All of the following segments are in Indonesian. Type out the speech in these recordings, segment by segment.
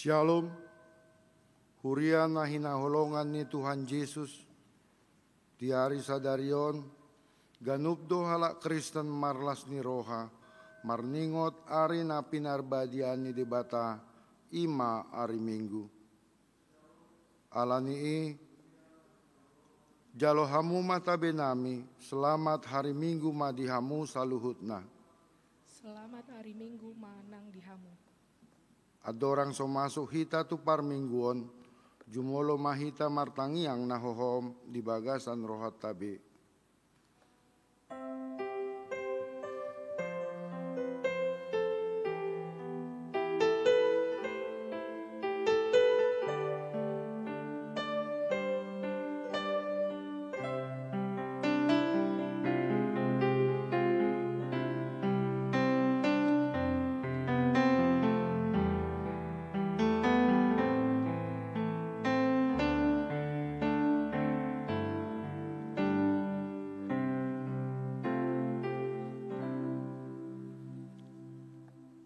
Shalom, hurian na hinahulongan ni Tuhan Yesus, di hari sadarion, ganubdo halak Kristen marlas ni roha, marningot ari na pinarbadian ni debata, ima ari minggu. Alani jalo hamu mata benami, selamat hari minggu madihamu saluhutna. Selamat hari minggu manang dihamu. Adorang so masuk hita tu par mingguon, jumolo mahita martangiang nahohom di bagasan rohat tabe.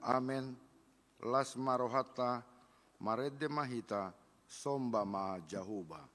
Amen. Las marohata, maredde mahita, somba ma jahuba.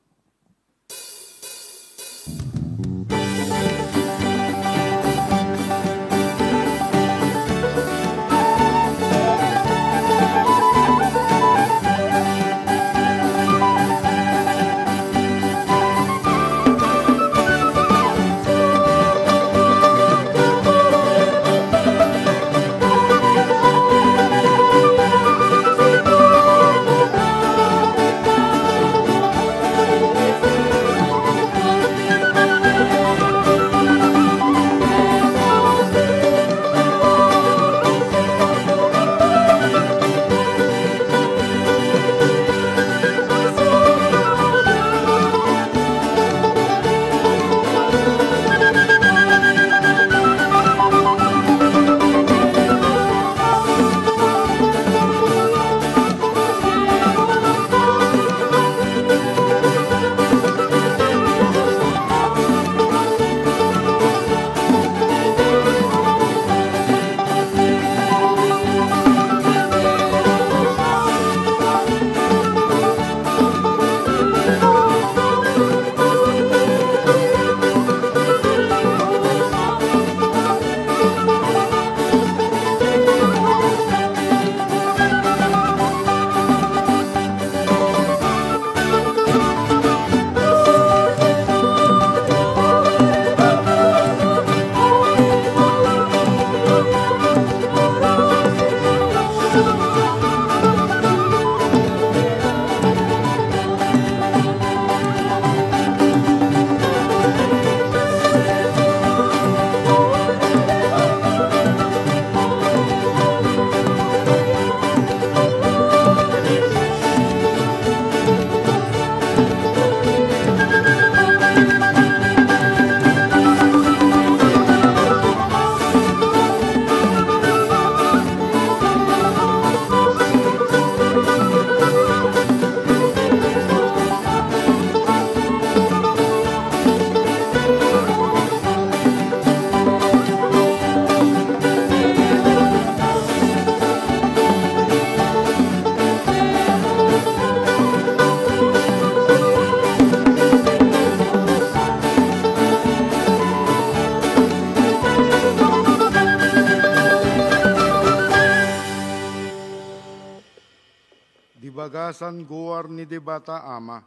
Bagasan goar ni debata ama,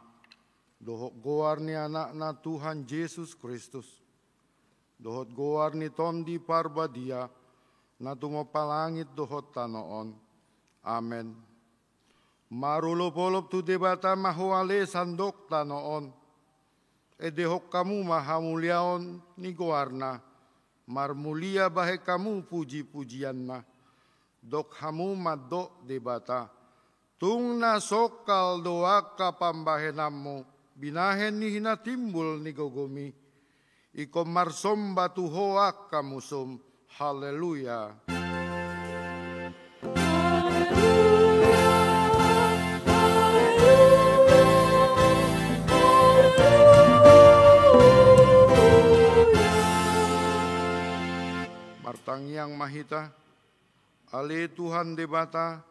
dohot goar ni anak na Tuhan Yesus Kristus, dohot goar ni tondi parbadia, na tumopalangit dohot tanoon. Amen. Marulop-olop tu debata mahuale sandok tanoon, edehok kamu mahamuliaon ni goarna, marmulia bahe kamu puji-pujian na, dok hamu madok debata, tung na sokal doa ka pambahenammu, binahen ni hinatimbul ni gogomi, iko marsomba tuhoak kamusum, haleluya. Martangiang mahita, ale Tuhan debata,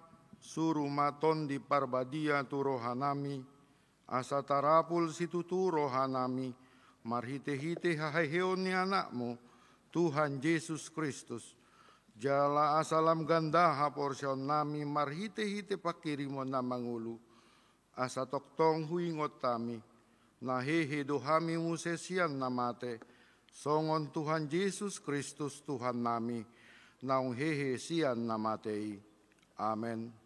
Suruh maton di parbadia tu rohanami, asa tarapul situ tu rohanami, marhite-hite haheon ni anakmu, Tuhan Yesus Kristus. Jala asalam ganda haporsion nami, marhite-hite pakirimon na mangulu, asa toktong huingot tami, nahehe dohami musesian namate, songon Tuhan Yesus Kristus Tuhan nami, naung hehe sian namatei. Amen.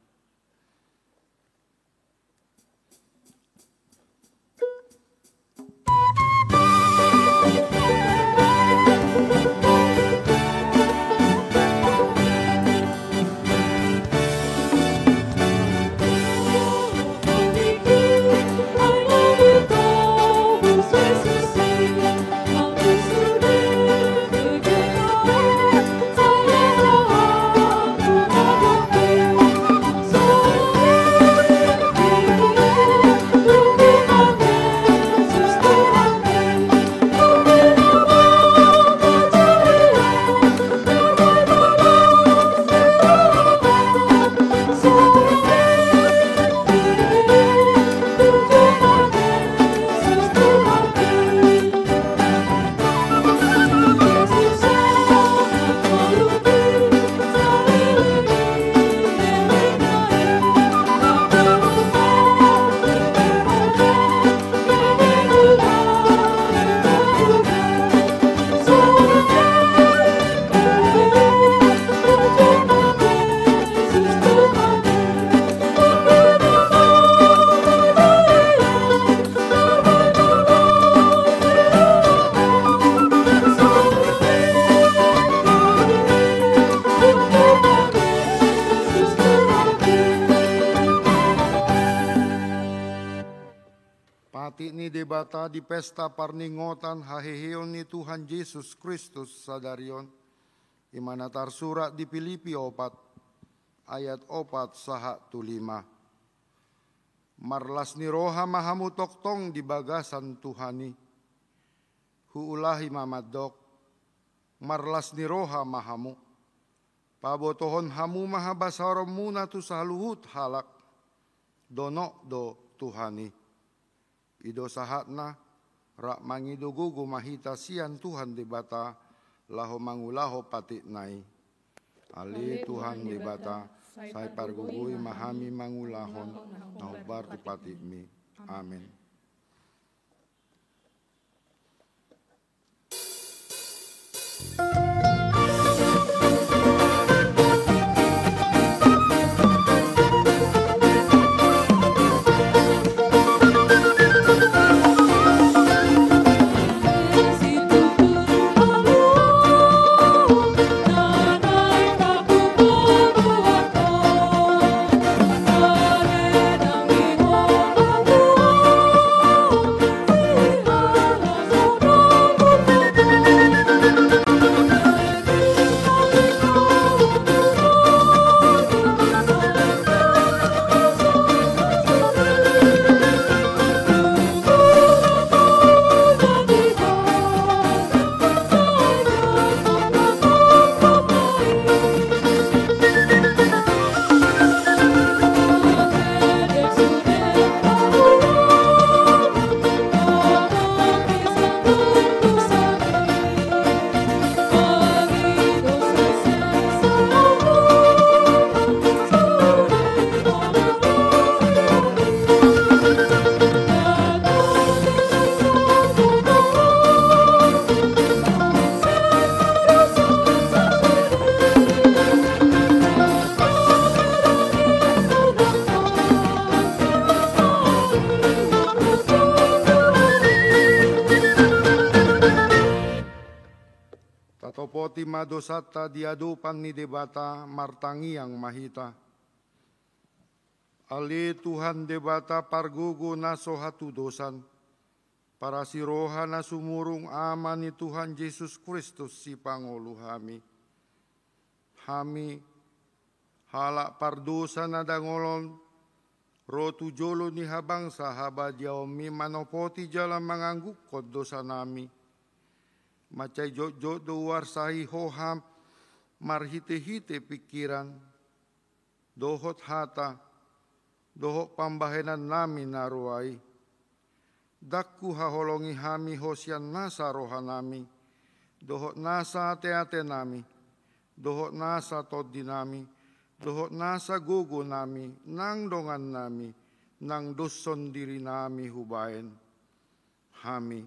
Pati ni debata di pesta parningotan haheheon ni Tuhan Yesus Kristus sadarion, imana tarsurat di Filipi 4 ayat 4 saha tu 5. Marlas ni roha mahamu toktong di bagasan Tuhani, huulahi mamadok, marlas ni roha mahamu, pabotohon hamu mahabasarom muna tu saluhut halak, dono do Tuhani. Ido sahatna, rak mangidugugu mahita sian Tuhan debata, laho mangulaho patik nai. Ali Tuhan debata, sai pargugui mahami mangulahon, naubar tu patik mi. Amin. Tatopoti madosata diadupan ni debata martangi yang mahita. Ali Tuhan debata pargugu naso hatu dosan. Para si roha na sumurung aman ni Tuhan Yesus Kristus si Pangulu hami. Hami halak pardosa na dangolon. Rotu jolo ni habang sahabat yaomi manopoti jalan mengangguk kod dosa nami. Macai jok-jok do warsahi hoham marhite-hite pikiran. dohot hata, dohot pambahenan nami naruai. Dakku haholongi hami hosian nasa roha nami, dohot nasa ate-ate nami, dohot nasa toddi nami, dohot nasa gugu nami, nang dongan nami, nang duson diri nami hubaen. Hami,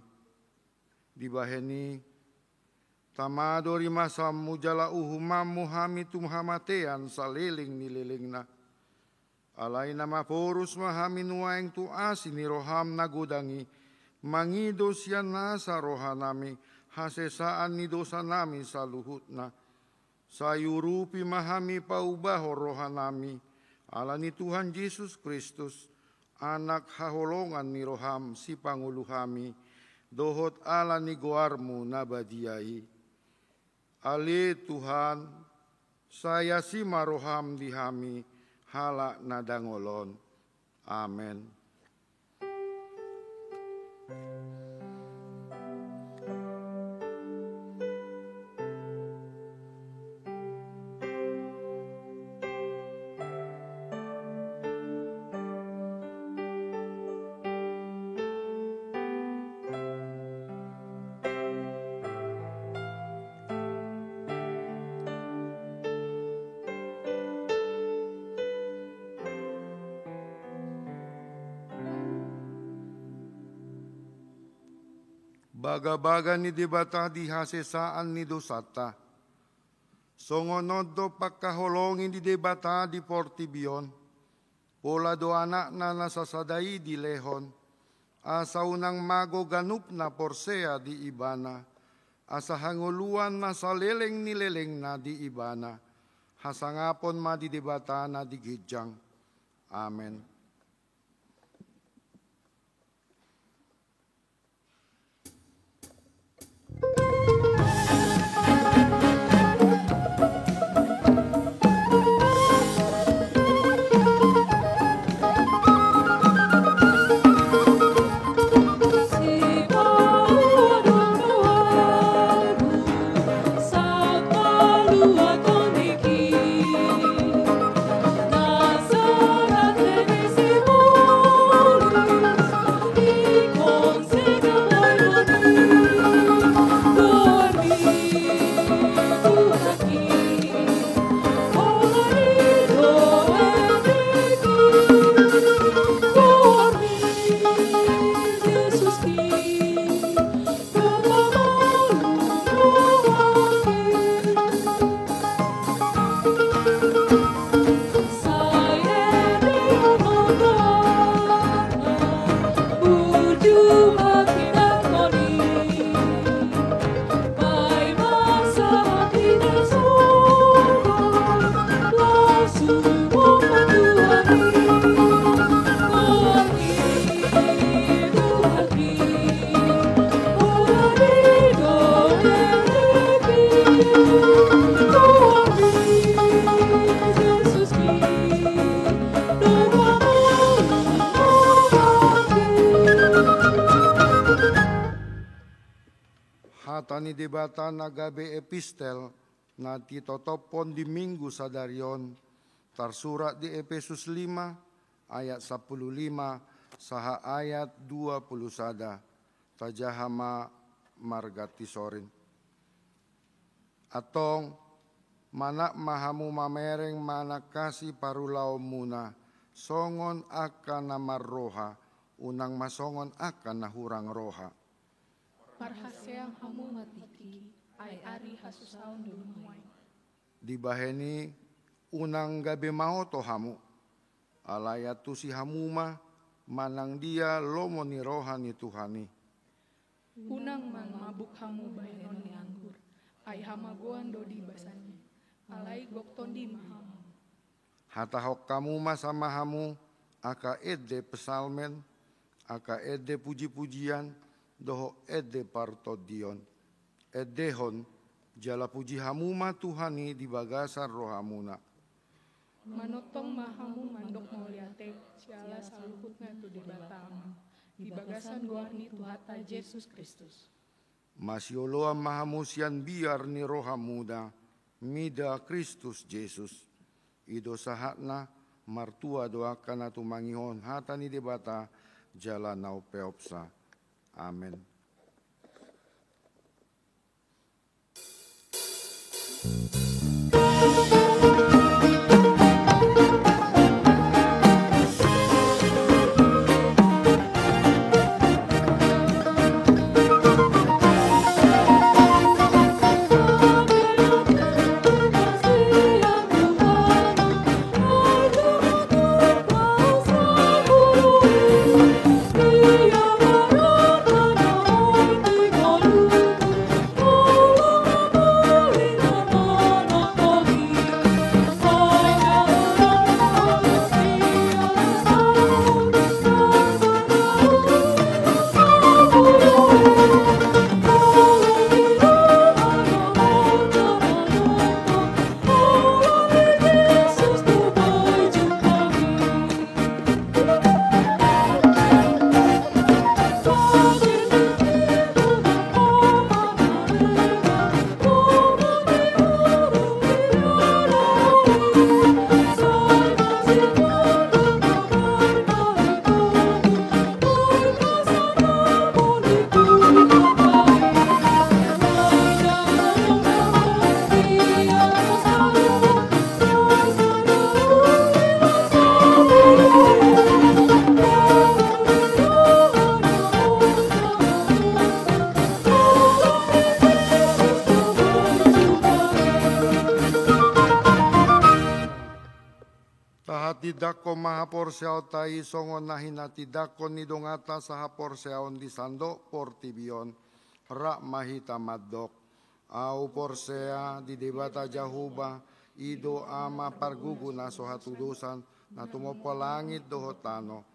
dibaheni, tamadori masamu jala uhumamu hami tumhamatean saliling nililingna. Alay na maporus mahami nuaeng tuasi ni roham nagudangi, mangidos yan nasa roha nami, hasesaan ni dosa nami sa luhutna. Sayurupi mahami paubaho roha nami, ala ni Tuhan Yesus Kristus, anak haholongan ni roham si panguluhami, dohot ala ni goarmu nabadiai. Ali Tuhan, saya si maroham dihami, hala nadangolon. Amen. Baga-baga ni debata di hasesaan ni dosata. Songonodo pagkaholongin di debata di Portibion. Pola do anak na nasasadai di lehon. Asa unang mago ganup na porsea di ibana. Asa hanguluan na saleleng nileleng na di ibana. Hasangapon ma di debata na di gijang. Amen. Hatani debata nagabe epistel na titotopon di minggu sadarion tarsurat di Efesus 5 ayat 15 saha ayat 20 sada tajahama margati sorin. Atong manak mahamu mamereng manak kasih parulao muna songon akan namar roha unang masongon akan nahurang roha. Parhaseang hamu matiki, ay ari hasusaon dumay. Dibaheni unang gabi mau to hamu, alayat tu si hamuma manang dia lomo ni roha ni Tuhani. Unang man mabuk hamu bahenon ni anggur, ay hamagoan do di basanya, alay gokton di mahamu. Hatahok kamu sama hamu, aka edde pesalmen, aka edde puji-pujian, doho edde partodion. Eddehon, jala puji hamuma Tuhani di bagasan rohamuna. Manotong mahamu mandok mauliate, siala saluhutnya tu di batang, di bagasan guarni Tuhata Yesus Kristus. Masyoloa mahamu sian biar ni rohamuda, mida Kristus Yesus. ido sahatna martua doakan atu mangihon hatani debata jalan nau peopsa. Amin. Tidakko mahaporseao tai songon nahina tidakko nidongata sahaporseaon di sandok portibion rak mahita maddok au porsea di debata jahuba ido ama pargugu naso hatu dosan natumopo langit dohotano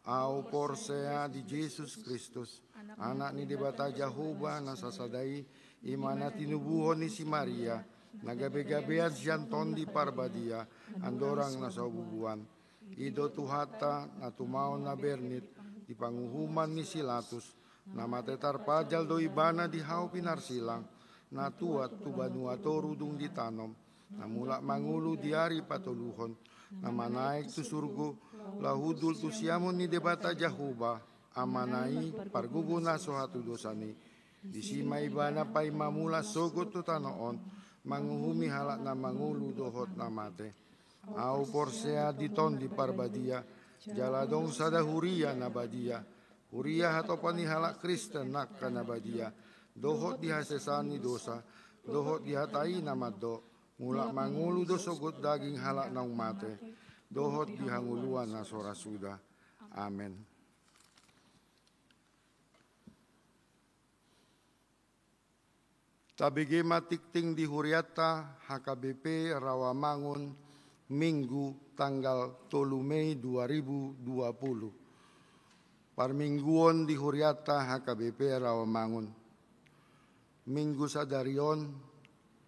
au porsea di Yesus Kristus anak ni debata jahuba nasasadai imana tinubuhon ni si Maria nagabe-gabean sianton di parbadia andorang nasabubuan ido tuhata natumao na bernit di panguhuman ni silatus nama tetar pajal do ibana di hau pinarsilang natuat tubanua torudung di tanom namulak mangulu di hari patoluhon nama naik tu surgu lahudul tu siamun ni debata jahuba amanai pargugu naso hatu dosani disima ibana pai mamula sogot tu tanoon manguhumi halak na mangulu dohot namate au porsea diton di parbadia jaladong sada huria nabadia huria hatopani halak Kristen nakka nabadia dohot dihasesani dosa dohot dihatai namaddo mulak mangulu dosogot daging halak naung mate dohot dihanguluan nasora suda. Amin. Tabigi matikting di Huriata HKBP Rawamangun Minggu tanggal 3 Mei 2020. Parmingguon di Huriata HKBP Rawamangun. Minggu sadarion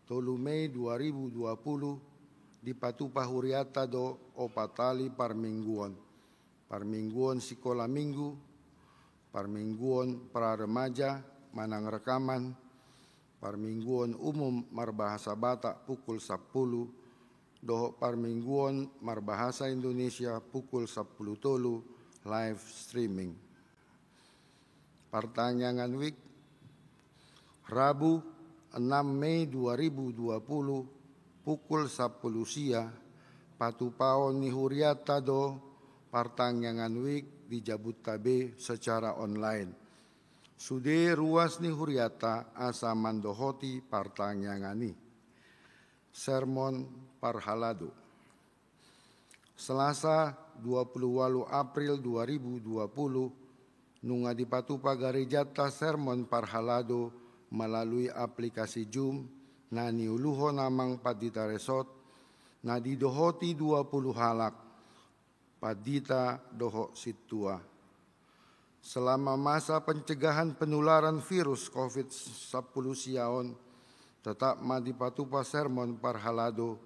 3 Mei 2020 di Patupa Huriata do opatali parmingguon. Parmingguon sekolah minggu, parmingguon pra remaja manang rekaman, parmingguon umum marbahasa Batak pukul 10, dohok parmingguon marbahasa Indonesia pukul 10.03 live streaming. Pertanyaan week Rabu 6 Mei 2020 pukul 10 sia Patupaon ni Huriata do pertanyaan week di Jabodetabek secara online. Sude ruas ni Huriata asa mandohoti partanyangani. Sermon Parhalado. Selasa 28 April 2020 nunga di Patupa Garejata Sermon Parhalado melalui aplikasi Zoom na niuluho namang Padita Resort na didohoti 20 halak Padita doho situa. Selama masa pencegahan penularan virus COVID-19 siaon, tetap madi Patupa Sermon Parhalado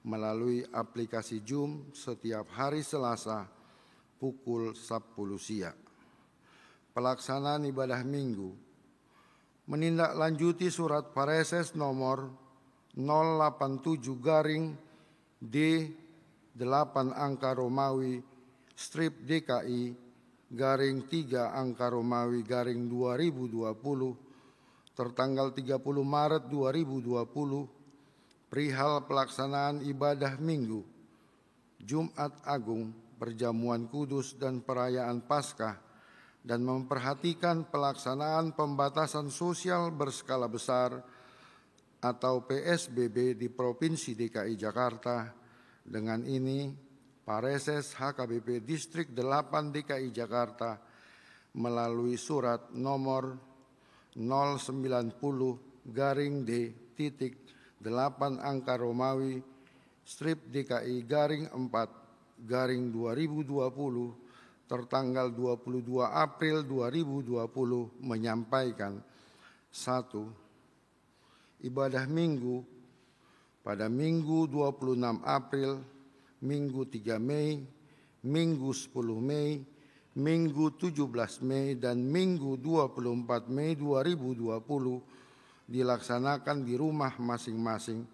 melalui aplikasi Zoom setiap hari Selasa pukul 10 siang. Pelaksanaan ibadah minggu menindaklanjuti surat Pareses nomor 087 D 8 angka Romawi strip DKI garing 3 angka Romawi garing 2020 tertanggal 30 Maret 2020 perihal pelaksanaan ibadah Minggu, Jumat Agung, Perjamuan Kudus dan Perayaan Paskah, dan memperhatikan pelaksanaan pembatasan sosial berskala besar atau PSBB di Provinsi DKI Jakarta. Dengan ini, Pareses HKBP Distrik 8 DKI Jakarta melalui surat nomor 090-D-8 angka Romawi strip DKI garing 4 garing 2020 tertanggal 22 April 2020 menyampaikan: 1. Ibadah Minggu pada Minggu 26 April, Minggu 3 Mei, Minggu 10 Mei, Minggu 17 Mei, dan Minggu 24 Mei 2020 dilaksanakan di rumah masing-masing.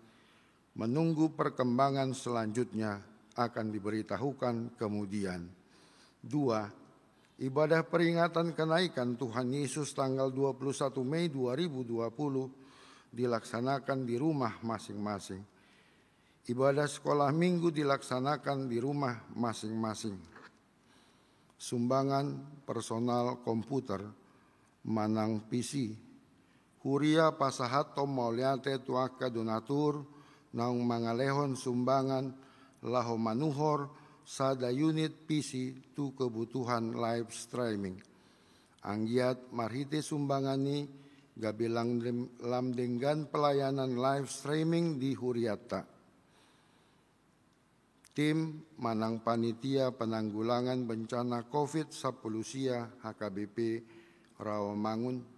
Menunggu perkembangan selanjutnya akan diberitahukan kemudian. 2. Ibadah peringatan kenaikan Tuhan Yesus tanggal 21 Mei 2020 dilaksanakan di rumah masing-masing. Ibadah sekolah minggu dilaksanakan di rumah masing-masing. Sumbangan personal komputer, manang PC, Huria Pasahat Tom Mauliate Tuaka Donatur, naung mangalehon sumbangan laho manuhor sada unit PC tu kebutuhan live streaming. Anggiat marhite sumbangani gabilang lamdenggan pelayanan live streaming di Huriata. Tim Manang Panitia Penanggulangan Bencana COVID-19 HKBP Rawamangun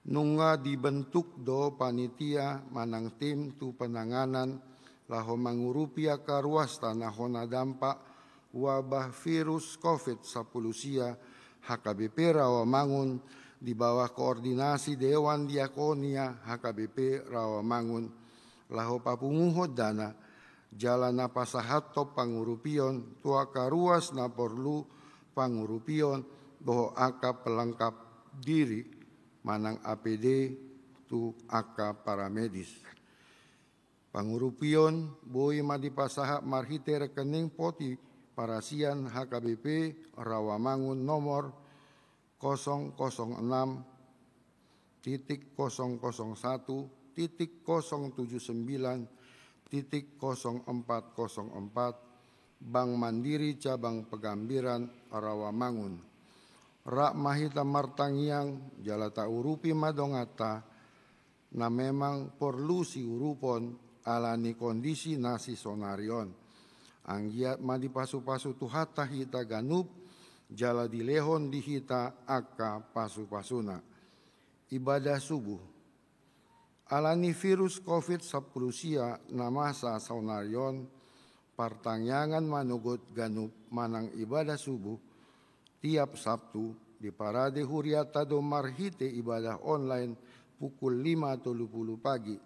nunga dibentuk do panitia manang tim tu penanganan laho mangurupia karuas tanah hona dampak wabah virus COVID-19 HKBP Rawamangun di bawah koordinasi Dewan Diakonia HKBP Rawamangun laho papunguhod dana jalana pasahat top pangurupion tua karuas na porlu pangurupion doho aka pelengkap diri manang APD tu aka paramedis. Pangurupion boi madipasaha marhite rekening poti parasian HKBP Rawamangun nomor 001.079.0404 Bank Mandiri Cabang Pegambiran Rawamangun. Rak mahita martangiang jalata urupi madongata na memang perlu si urupon alani kondisi nasi sonarion. Anggiat madipasu-pasu tuhata hita ganup jala dilehon dihita aka pasu-pasuna. Ibadah subuh. Alani virus COVID-19 na masa saunarion, partangyangan manugot ganup manang ibadah subuh, tiap Sabtu di Parade Huriata do marhite ibadah online pukul 5.30 pagi.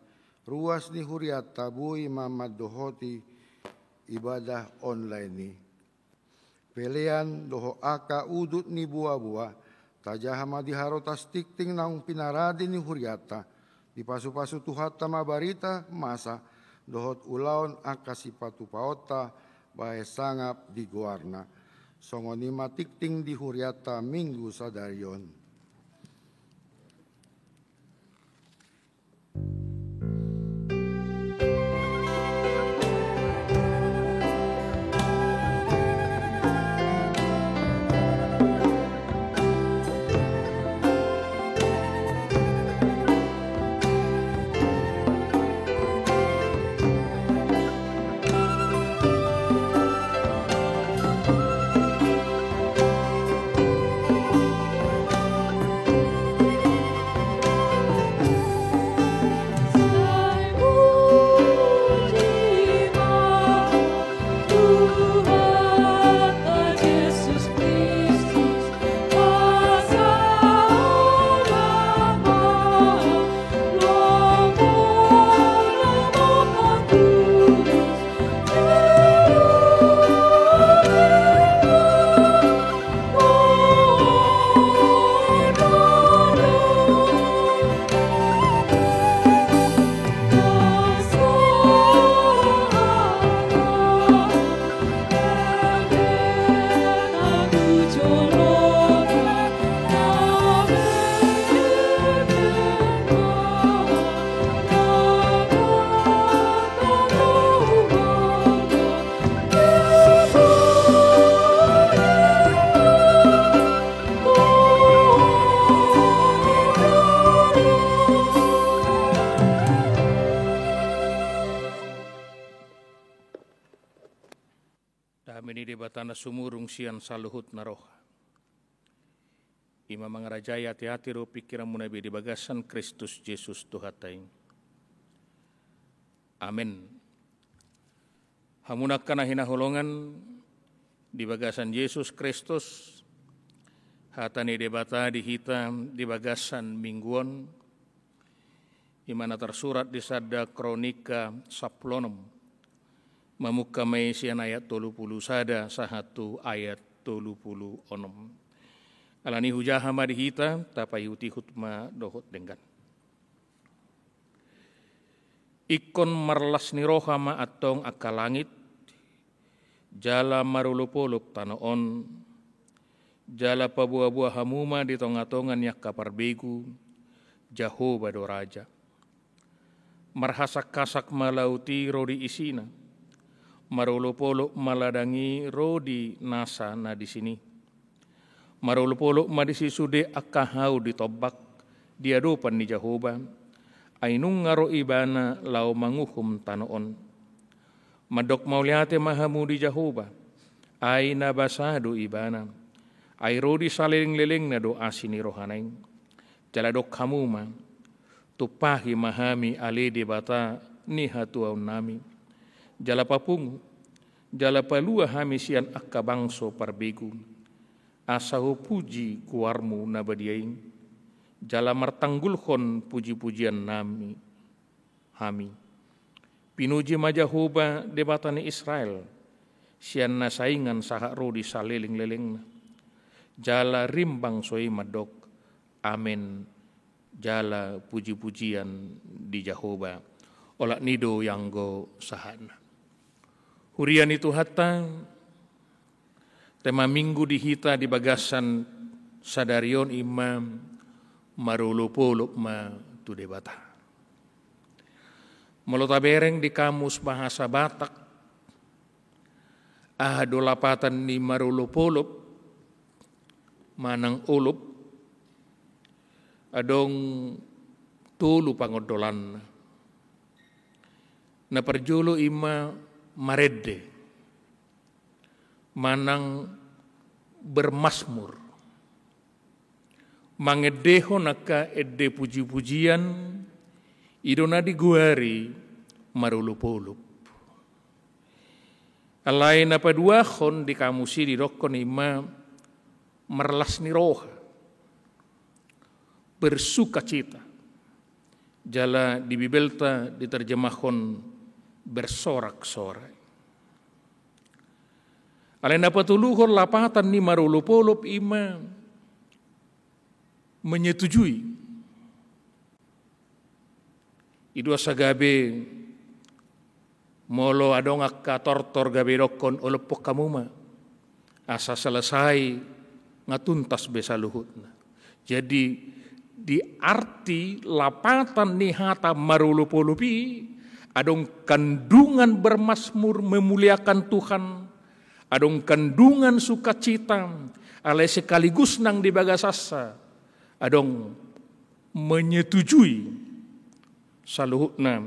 Ruas ni Huriata bui mamad dohoti ibadah online ni. Pelean doho aka udut ni buah-buah, tajahama diharotas tikting naung pinaradi ni Huriata, di pasu-pasu tuhata mabarita masa, dohot ulaon aka sipatu paota, bae sangap di goarna. Songonima tikting di Huriata minggu sadarion. Meni debatana sumurung sian saluhut naroha. Ima mangarajaya hati-hati ro pikiran munabi di bagasan Kristus Yesus Tuhatain. Amin. Hamunakana hinaholongan di bagasan Yesus Kristus. Hatani debata di hitam di bagasan mingguan. Imana tersurat di sada kronika saplonom. Mamuka maisian ayat 30 sada sahatu ayat 30 onom. Alani hujaha madihita tapai huti hutma dohot denggan. Ikon marlas niroha ma atong akalangit. Jala marulupulup tanoon. Jala pabuah-buah hamuma di tonga-tongan yak kaparbegu. Jahoba do raja. Marhasak-kasak malauti rodi isina. Marulupuluk maladangi rodi nasa na di sini. Marulupuluk madisi sude akahau ditobak diadupan ni Jahoba. Ainung ngaro ibana lau manguhum tanoon. Madok mauliate mahamu di Jahoba. Aina basadu ibana. Ai rodi saling-leling na do asini rohanain. Jaladok hamuma. Tupahi mahami ale debata ni hatuaun nami. Jala papungu, jala palua hamisian akka bangso parbegu. Asahu puji kuarmu nabadiaing. Jala martanggulhon puji-pujian nami. Hami. Pinuji majahoba debatani Israel. Sian nasaingan sahak rodi saleling-leleng. Jala rimbang soi madok. Amin. Jala puji-pujian di Jahoba. Olak nido yang go sahana. Hurian itu hatta tema minggu dihita di bagasan sadarion imam marulupulup ma tu debata. Melotabereng di kamus bahasa Batak ahado lapatan ni marulupulup manang ulup adong tulu pangodolan na perjulu ima maredde manang bermasmur mangedeho naka edde puji-pujian idona diguari marulupulup alai napa dua khon di kamusi di rokon ima merlas niroha bersuka cita jala di bibelta diterjemahkan bersorak-sorai. Alena patuluhor lapatan ni marulupulup ima menyetujui. Idu asagabe molo adong akka tortor gabe dokon olepok kamuma asa selesai ngatuntas besaluhutna. Jadi di arti lapatan nihata marulupulupi adong kandungan bermasmur memuliakan Tuhan, adong kandungan sukacita, alai sekaligus nang di bagasasa, adong menyetujui saluhutna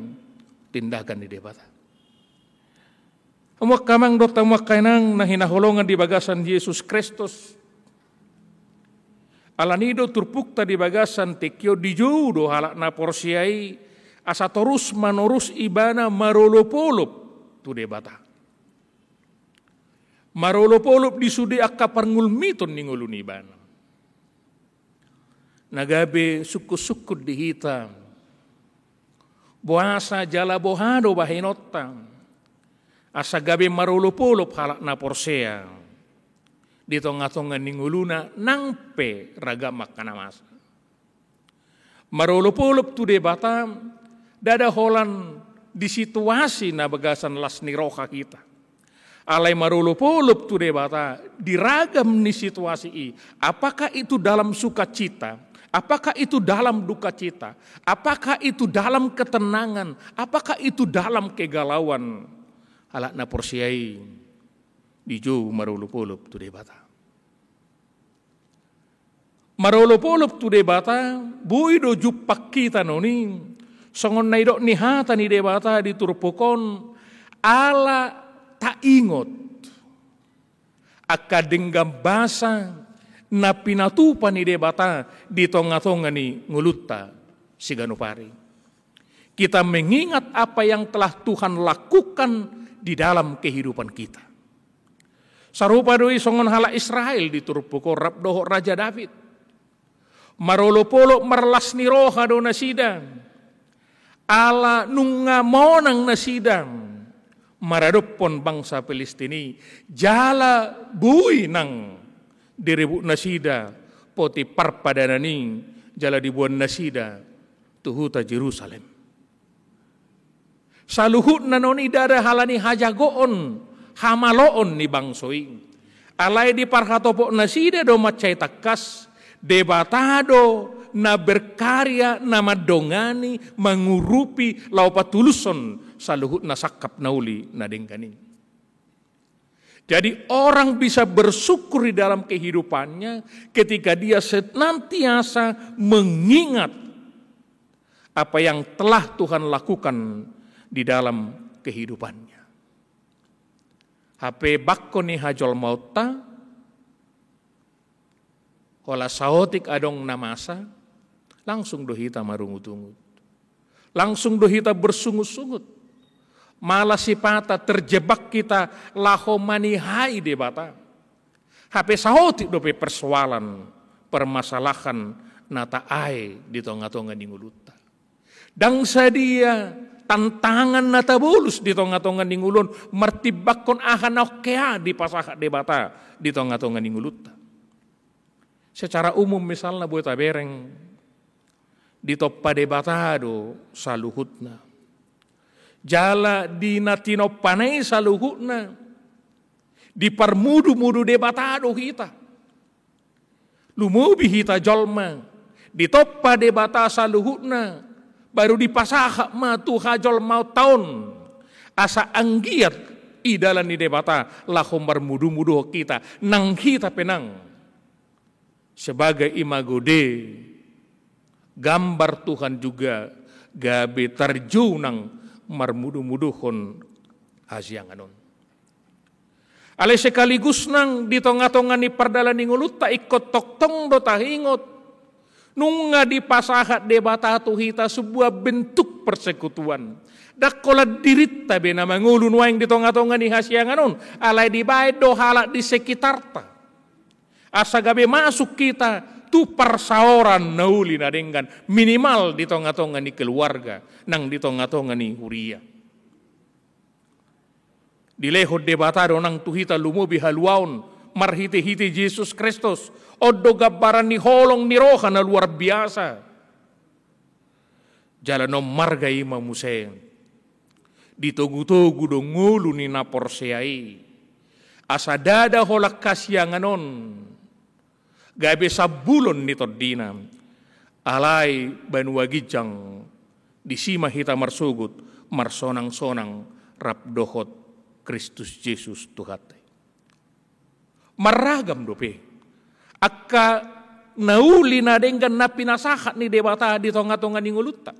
tindakan di debata. Amuak kamang dota muak kainang nahinaholongan di bagasan Yesus Kristus. Alanido turpukta di bagasan tekyo dijudo halak na porsiai asa terus manorus ibana marolopolop tu debata. Marolopolop disudi akka parngulmiton ningulun ibana. Nagabe suku-suku dihita. Boasa jala bohado bahinota. Asa gabe marolopolop halak na porsea. Di tonga-tonga ninguluna nangpe ragam makana masa. Marolopolop tu debata dada holan di situasi na bagasan las niroha kita. Alai marolopolop tu debata diragam ni situasi i. Apakah itu dalam sukacita? Apakah itu dalam duka cita? Apakah itu dalam ketenangan? Apakah itu dalam kegalauan? Halak na porsiai dijo marolopolop tu debata. Marolopolop tu debata buido jupak kita noni songon naidok nihata ni debata diturpukon ala tak ingot akka denggam basa na pinatupan ni debata di tonga-tonga ni ngulutta si ganupari. Kita mengingat apa yang telah Tuhan lakukan di dalam kehidupan kita. Sarupa doi songon hala Israel di turpuko rabdoho Raja David. Marolo-polo marlas ni roha do nasidang. Ala nunga monang nasidang. Maradopon bangsa Palestini jala bui nang direbut nasida poti parpadanani jala dibuan nasida tuhuta Jerusalem. Saluhut nanoni dada halani hajagoon hamaloon ni bangsoi. Alai di parhatopok nasida do macai takas debatado na berkarya na madongani mengurupi lau patuluson saluhut na sakap nauli na dengkani. Jadi orang bisa bersyukur di dalam kehidupannya ketika dia senantiasa mengingat apa yang telah Tuhan lakukan di dalam kehidupannya. HP bakko ni hajol mauta kola saotik adong namasa langsung dohita marungut-ungut. Langsung dohita bersungut-sungut. Malah sipata terjebak kita lahomani hai debata. HP saotik dope persoalan permasalahan nata ai di tonga-tonga di nguluta. Dangsa dia tantangan nata bulus di tonga-tonga di ngulun martibakon ahan okea di pasaha debata di tonga-tonga di nguluta. Secara umum misalnya buat tabereng di toppa debatado saluhutna. Jala di natino panai saluhutna. Di parmudu-mudu debatado kita. Lumubi hita jolma. Di toppa debata saluhutna. Baru di pasaha ma tuha jolma tahun. Asa anggiat idalan di debata lahom barmudu-mudu kita. Nang kita penang. Sebagai imago Dei. Gambar Tuhan juga gabe terjunang marmudu-muduhon hasyanganon. Ale sekaligus nang di tonga-tonga ni pardalan ni ngulut ta ikot toktong do tahingot. Nunga di pasahat debata tuhita sebuah bentuk persekutuan. Dakola dirita bena mangulun waing di tonga-tonga ni hasyanganon. Alai di bae do halak di sekitarta. Asa gabe masuk kita tu persaoran nauli na denggan minimal di tonga-tonga ni keluarga nang di tonga-tonga ni huria. Di lehod debatado nang tuhita lumubi haluaon marhiti-hiti Yesus Kristus oddo gabaran ni holong ni roha na luar biasa. Jalanom marga ima museng ditogu-togu do ngulu ni naporseai asa dada holak kasyanganon. Gabe sabulon ni tordina alai banua gijang di sima hita marsugut marsonang-sonang rabdohot Kristus Yesus Tuhate. Maragam dope akka nauli na denggan na pinasahat ni debata di tonga-tonga ni nguluta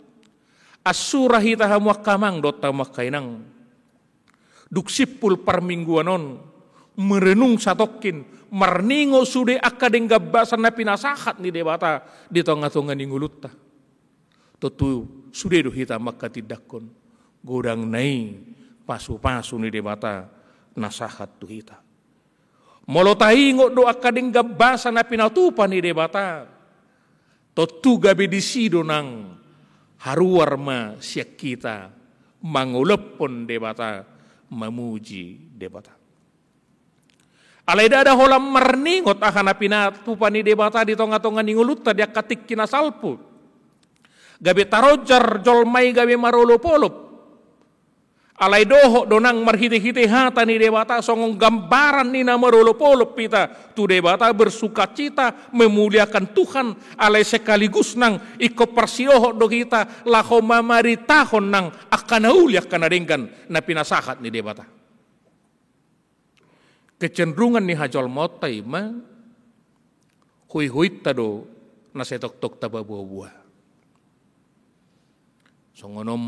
asura hita hamuak kamang dota makainang duksipul parmingguanon merenung satokin marningo sude akka dengga basan na pinasahat ni debata di tonga-tonga ni ngulutta. Totu sude do hita makka tidakon godang nai pasu-pasu ni debata nasahat tu hita. Molo tahingo do akka dengga basan na pinatupa ni debata. Totu gabe disido nang haruar ma siak kita mangulepon debata mamuji debata. Alai dada holam marningot ahana pinatupa ni debata di tonga-tonga ni nguluta dia katik kinasalpu. Gabe tarojar jolmai gabe marolo-polop. Alai doho donang marhiti-hiti hata ni debata songong gambaran ni na marolo-polop pita. Tu debata bersuka cita memuliakan Tuhan. Alai sekaligus nang iko persioho do kita laho mamaritahon nang akanauli akanadengkan na pinasahat ni debata. Kecenderungan ni hajol mota ima hui-hui tado na setok-tok taba buah-buah. Songonom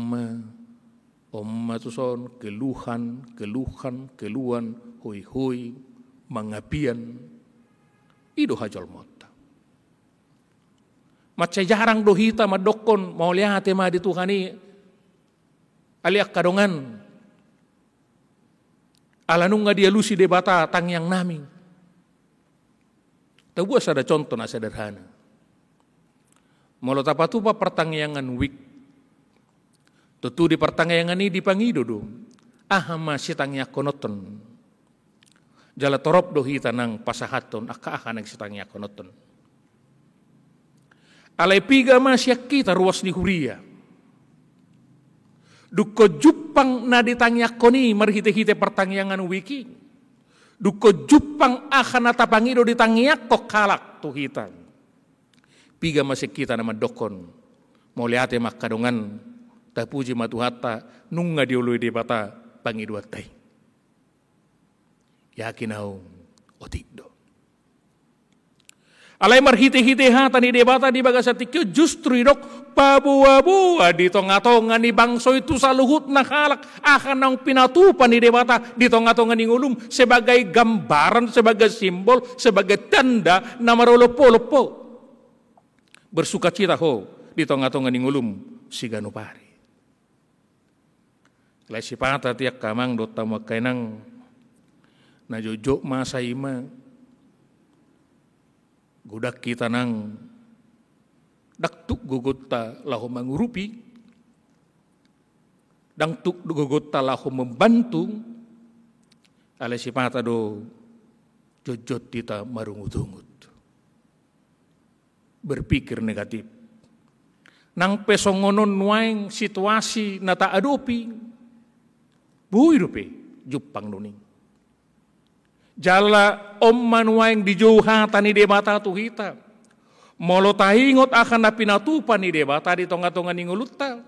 omma tu son keluhan, hui-hui, mangapian ido hajol mota. Maca jarang dohita madokon mau lihat ma di Tuhani aliak kadongan alanunga dia lusi debata tang yang naming. Tahu ada contoh na sederhana. Molo tapatupa pertangyangan wik. Tutu di pertangyangan ini dipangido do. Ahama sitangnya konoton. Jala torop dohita nang pasahaton aka nang sitangnya konoton. Alai piga masyak kita ruas ni huria. Duko jupang na ditangyak koni marhite-hite pertangyangan wiki. Duko jupang akan atapangido ditangyak kok kalak tuh hitan. Piga masih kita nama dokon. Mau lihat mak kadongan. Tapuji matuhata nunga diului debata pangido atai. Yakin au otik do. Alai marhite-hite hata ni debata di bagasatikyo justru idok pabu-abu di tonga-tonga ni bangso itu saluhut na halak akan nang pinatupan ni debata di tonga-tonga ni ngulum sebagai gambaran, sebagai simbol, sebagai tanda na marolopo-lopo. Bersuka cita ho di tonga-tonga ni ngulum si ganupari. Lai sipata tiak kamang dot tamak kainang na jojo masa ima gudak kita nang daktuk gugutta lahu mengurupi daktuk gugutta lahu membantu ale sipata do jojot kita marungut-ungut berpikir negatif nang pesongonon waeng situasi nata adopi bui rupi jupang nuning jala omman waeng dijauhatan ni debata tu kita. Molo tahingot akan na pinatupan ni debata di tonga-tonga ni ngulutta.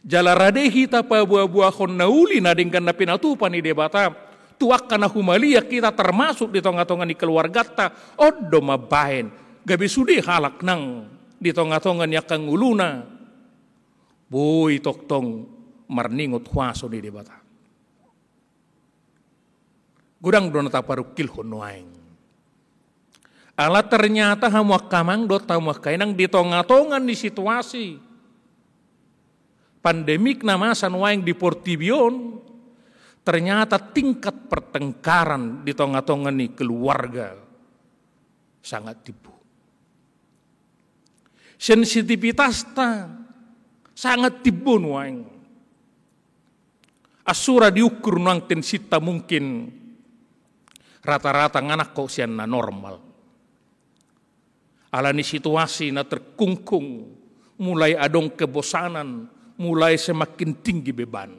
Jala rade kita pa buah-buah kon nauli na dingkan na pinatupan ni debata. Tuak kana humalia kita termasuk di tonga-tonga ni keluarga ta. Odo mabahen. Gabi sudi halak nang di tonga-tonga ni akang nguluna. Boy toktong marningot huaso ni debata. Gudang dona taparukil honoaing. Ala ternyata hamuak kamang do tamuak kainang di tonga-tongan di situasi pandemik namasan waing di Portibion ternyata tingkat pertengkaran di tonga-tongan ni keluarga sangat tipu. Sensitivitasnya sangat tibu waing. Asura diukur nuang tensita mungkin rata-rata nganak kok sian na normal. Alani situasi na terkungkung, mulai adong kebosanan, mulai semakin tinggi beban.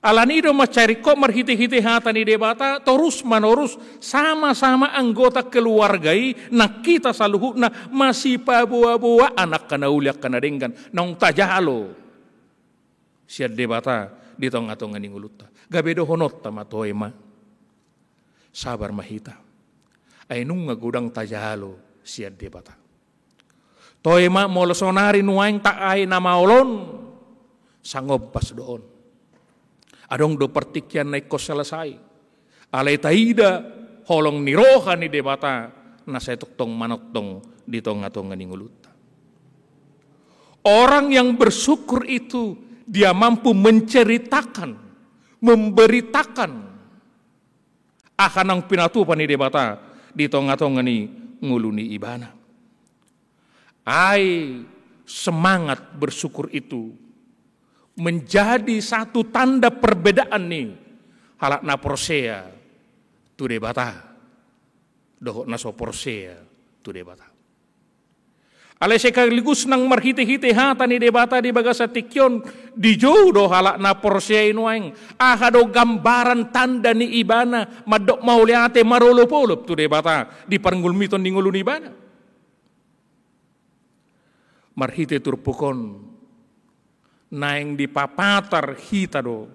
Alani do macari kok marhite-hite hata ni debata, terus menerus sama-sama anggota keluargai, na kita saluhu na masih pabuah-buah anak kana uliak kana denggan, naung tajalo. Siad debata di tong-atongan ni nguluta. Gabedo honot tama toema. Sabar mahita. Ay nung gudang tajalo siad debata. Toema molosonari nuaing taay na maulon. Sangob pas doon. Adong do pertikyan na ikos selesai. Alay taida holong niroha ni debata na sa tuktong manoktong di tonga-tonga ni nguluta. Orang yang bersyukur itu dia mampu menceritakan, memberitakan akan ang pinatupan ni debata di tonga-tonga ni nguluni ibana. Ay semangat bersyukur itu menjadi satu tanda perbedaan nih halak na porsea tu debata dohok na so porsea tu debata. Alay sekaligus nang marhite-hite hata ni debata di bagasa tikyon di jodoh halak na porsea inuang ahado gambaran tanda ni ibana madok mauliate marolopolop tu debata di parenggulmiton ni ngulun ibana. Marhite turpukon naeng di papatar hita do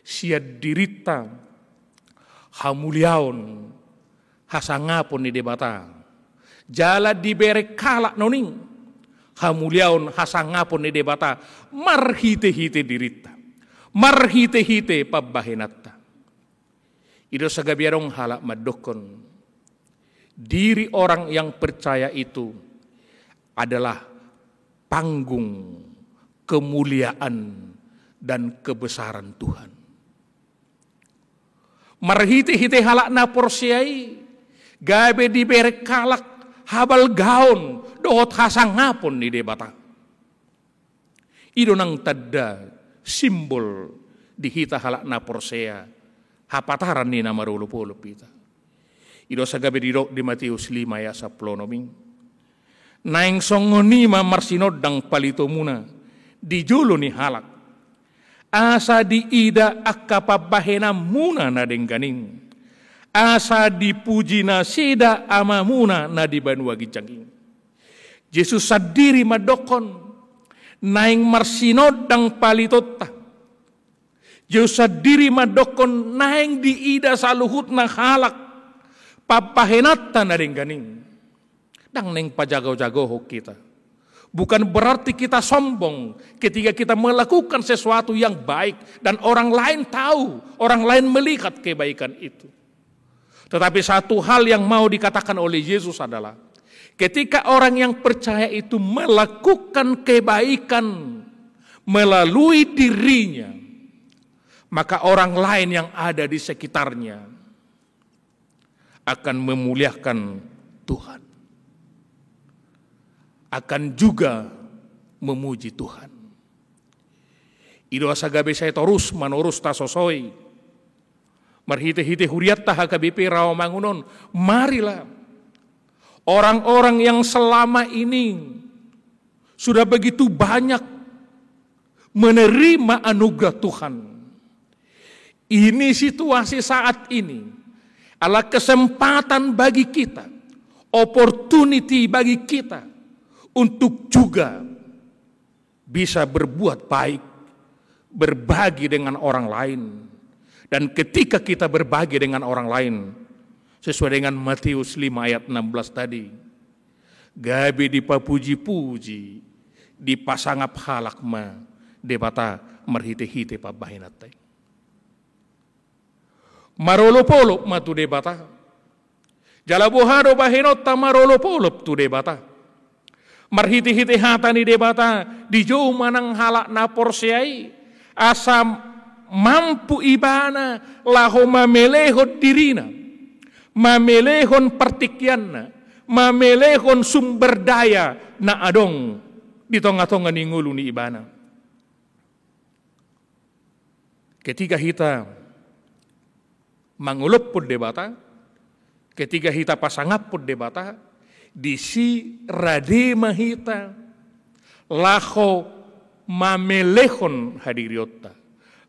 siad dirita hamuliaon hasangapon ni debata. Jala dibere kalak noning hamuliaon hasangapon ni debata marhite-hite dirita marhite-hite pabahenata Ido sagabiarong halak madokon. Diri orang yang percaya itu adalah panggung kemuliaan dan kebesaran Tuhan. Marhiti-hiti halak na porsiai, gabe diberi kalak habal gaon, dohot hasang ngapon di debata. Ido nang tada simbol di hita halak na porsia, hapataran ni na marulup-ulup ita. Ido sagabe didok di Matius 5 ayat 10 noming. Naing songoni ma marsinod dang palito muna, di julo ni halak. Asa di ida akapabahena muna na dengganing. Asa dipuji na sida ama muna na di banua gijanging. Yesus sadiri madokon, naing marsinod dang palitota. Yesus sadiri madokon, naing di ida saluhut na halak. Papahenata na dengganing. Dang neng pajago-jago kita. Bukan berarti kita sombong ketika kita melakukan sesuatu yang baik dan orang lain tahu, orang lain melihat kebaikan itu. Tetapi satu hal yang mau dikatakan oleh Yesus adalah ketika orang yang percaya itu melakukan kebaikan melalui dirinya, maka orang lain yang ada di sekitarnya akan memuliakan Tuhan. Akan juga memuji Tuhan. Ido asagabe saya terus manurus tasosoi. Marhite-hite huriat taha KBP rawa mangunon. Marilah orang-orang yang selama ini sudah begitu banyak menerima anugerah Tuhan. Ini situasi saat ini adalah kesempatan bagi kita, opportunity bagi kita untuk juga bisa berbuat baik, berbagi dengan orang lain. Dan ketika kita berbagi dengan orang lain, sesuai dengan Matius 5 ayat 16 tadi, gabe dipapuji-puji, dipasangap halak ma, debata merhite-hite pabahinatay. Marolopolop matu debata, jalabuhado bahinot ta marolopolop tu debata. Marhiti-hiti hata ni debata di jauh manang halak na porsiai asam mampu ibana laho mamelehon dirina, mamelehon partikianna, mamelehon sumber daya na adong di tonga-tonga ni ngulu ni ibana. Ketika kita mangulup pun debata, ketika kita pasangap pun debata, di si rade mahita laho mamelehon hadiriota,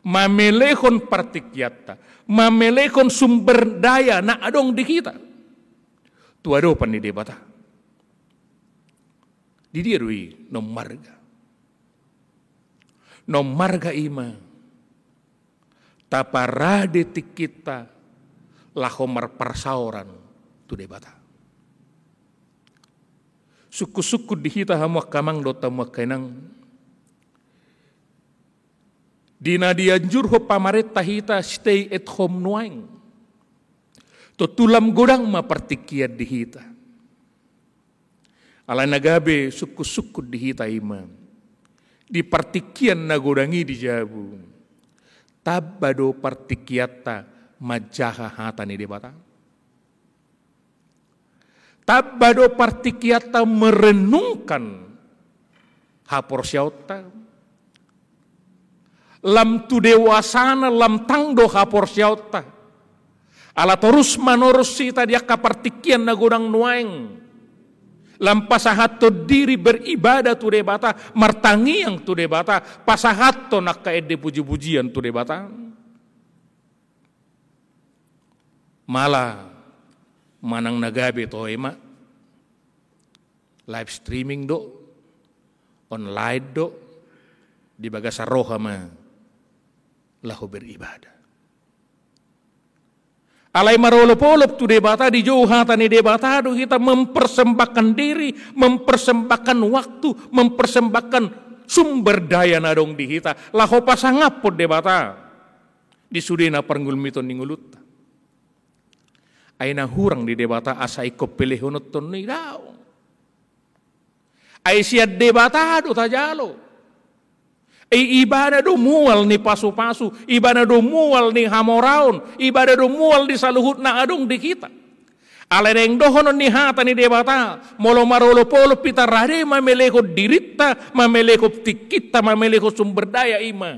mamelehon partikyata, mamelehon sumber daya na adong di kita. Tuado pan di debata. Di dia rui nom marga. Nom marga ima taparade tikita laho marparsauran tu debata. Suku-suku dihita hamuak kamang dota muak kainang. Dina dianjur ho pamaret tahita stay at home nuaing. To tulam godang mapartikiat dihita. Ala nagabe suku-suku dihita ima. Di partikian nagodangi di jabu. Tabado partikiata majaha hata ni debata. Tabado partikiata merenungkan haporsyauta. Lam tu dewasana lam tangdo haporsyauta. Ala terus manorus sita dia kapartikian na godang nuaing. Lam pasahato diri beribadah tu debata. Martangiang tu debata. Pasahato nakaede puji-pujian tu debata. Malah manang nagabe to ema live streaming do online do di bagasa roha ma lahu beribadah. Alai marolop-olop tu debata di jauh hata ni debata do kita mempersembahkan diri, mempersembahkan waktu, mempersembahkan sumber daya nadong di kita. Lahu pasangap po debata di sudena panggulmiton ningulut. Aina hurang di debata asa ikop pilihunot ton ni daw. Ay siya debata do tajalo. Iba na do mual ni pasu-pasu, iba na do mual ni hamoraon, iba na do mual di saluhut na adong di kita. Alereng dohonon ni hata ni debata, molo marolo polo pitarade mameleko dirita, mameleko tikita, mameleko sumber daya ima.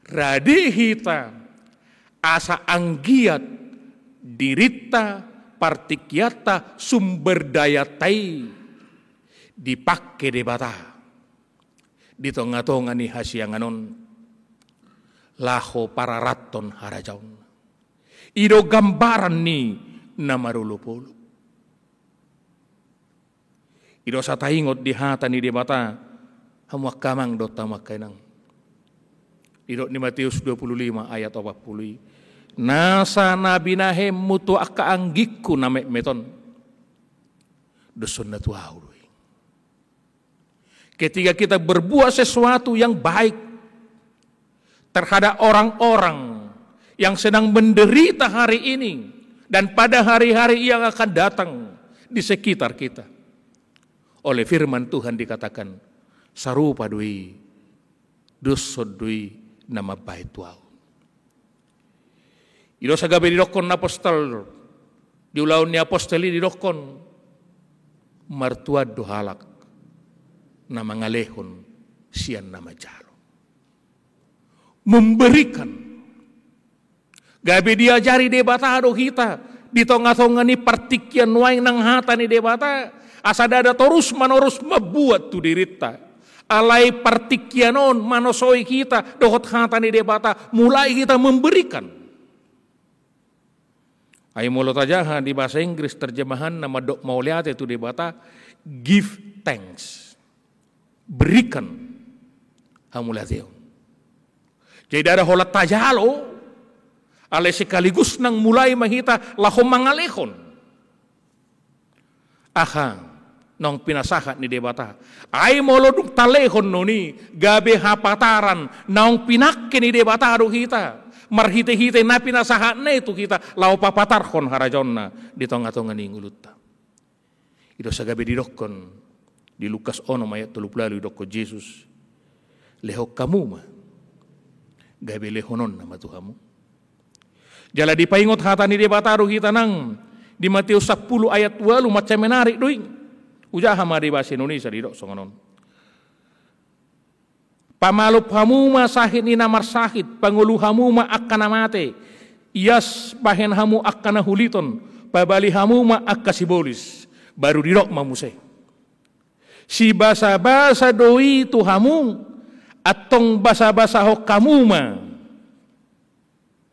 Radi hita asa anggiat dirita partikiata sumber daya tai dipakai debata. Di tonga-tonga ni hasianganon laho para raton harajaun. Ido gambaran ni na marulupulup. Ido sa taingot di hata ni debata hamuak kamang do tamak kainang. Ido ni Matius 25 ayat 40. Nasa nabinahem mutu akka anggikku na meton. Dosun na tuaw. Ketika kita berbuat sesuatu yang baik terhadap orang-orang yang sedang menderita hari ini dan pada hari-hari yang akan datang di sekitar kita. Oleh firman Tuhan dikatakan, sarupa dui, dusod dui nama baik tuau. Ido sagabe didokon apostol, diulaun ni apostoli didokon, martua dohalak. Nama ngalehon sian nama jalo. Memberikan. Gabi diajari debata ado kita. Di tonga-tonga ni partikian waing nang hata ni debata. Asada ada terus manorus membuat tu dirita. Alai partikianon manosoi kita. Dohot hata ni debata. Mulai kita memberikan. Ay mulut aja di bahasa Inggris terjemahan nama dok mau lihat itu debata. Give thanks. Berikan hamulateo. Jadi ada holat tajalo ale sekaligus nang mulai mahita lahom mangalehon. Aha nong pinasahat ni debata. Ay moloduk talehon noni gabe hapataran nong pinakke ni debata ado kita. Marhite-hite na pinasahat na itu kita lau papatarhon harajonna di tonga-tonga ni ngulutta. Ito sa gabi didokon. Di Lukas 6 ayat 30 doko Yesus leho kamu ma gabe lehonon nama Tuhamu. Jala dipaingot hata ni debataru kita nang di Matius 10 ayat 2 macam menarik doing. Uja hamari bahasa Indonesia di dok songonon. Pamalup hamu ma sahid ni namar sahid pangulu hamu ma akkana mate. Ias bahen hamu akkana huliton pabali hamu ma akkasibolis baru di dok mamuse. Si basa-basa doi tuhamu atong basa-basa ho kamuma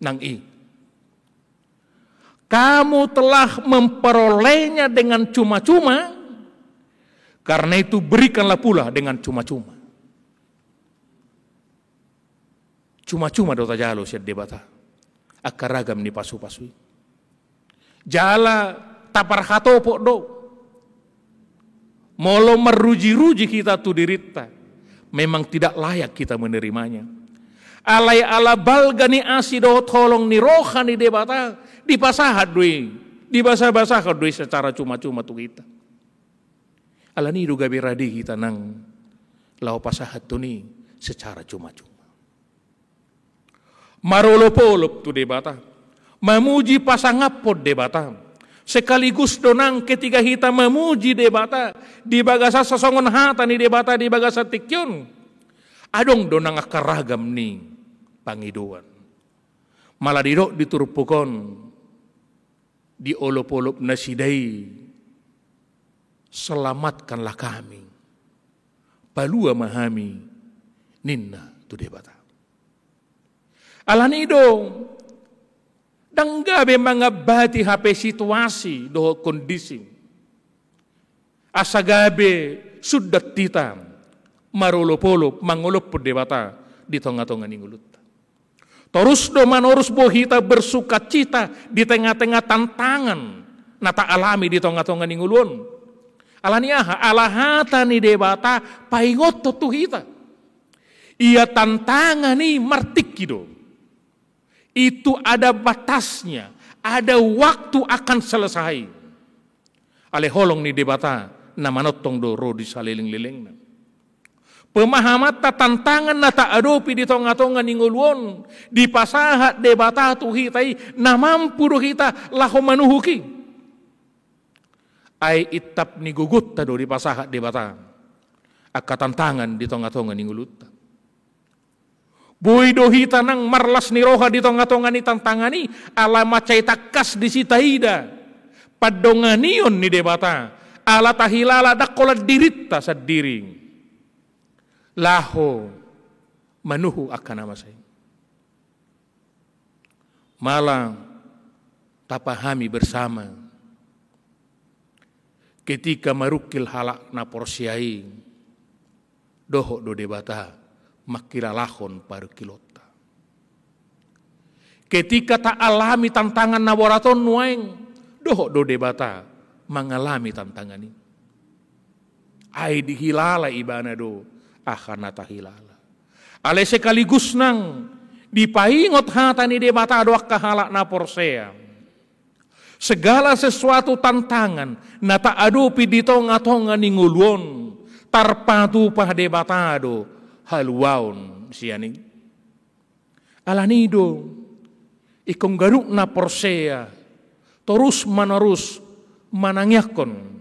nang i. Kamu telah memperolehnya dengan cuma-cuma, karena itu berikanlah pula dengan cuma-cuma. Cuma-cuma dota jalo siat debata. Akar ragam ni pasu-pasui. Jala tapar hatopo do. Molo meruji-ruji kita tu dirita, memang tidak layak kita menerimanya. Alai ala balgani asido tolong ni roha ni debata, dipasahat dui, dibasa-basahat dui secara cuma-cuma tu kita. Alani duga beradi kita nang lau pasahat tu ni secara cuma-cuma. Marolopolop tu debata, memuji pasangapod debata. Sekaligus donang ketika kita memuji debata di bagasa sosongon hata ni debata di bagasa tikyon adong donang akaragam ni pangiduan malah didok diturpukon di olop-olop nasidai selamatkanlah kami palua mahami ninna tu debata alanido danggabe mangabati hape situasi do kondisi. Asagabe sudat tita marolopolo mangolop debata di tonga-tonga ningulut. Terus do manorus bohita bersuka cita di tengah-tengah tantangan nata alami di tonga-tonga ningulun. Alaniaha alahata ni debata paingot tu hita. Ia tantangan ni martikido. Itu ada batasnya, Ada waktu akan selesai. Ale holong ni debata na manotong do ro di saliling-liling na. Pemahamat ta tantangan na ta adopi di tonga-tonga ninguluon di pasahat debata tu hitai na mampu do kita laho manuhuki. Ai itap ni gugut ta do di pasahat debata. Akka tantangan di tonga-tonga ningulut ta. Boy do hita nang marlas ni roha di tonga-tonga ni tantangani ala macai takas di sitaida. Padonganion ni debata ala tahilala dakola dirita sa diring. Laho manuhu akan nama saya. Malang tapahami bersama ketika marukil halak na porsiai doho do debata makira lahon paru kilota. Ketika tak alami tantangan na waraton nuaing doho do debata mengalami tantangan ini. Ai dihilala ibana do akanata hilala. Ale sekaligus nang dipaingot hata ni debata doak kahalak na porsea. Segala sesuatu tantangan nata adupi di tonga-tonga ninguluon tarpatu pah debatado haluaon siani. Alanido ikong garuk na porsea terus menerus manangyakon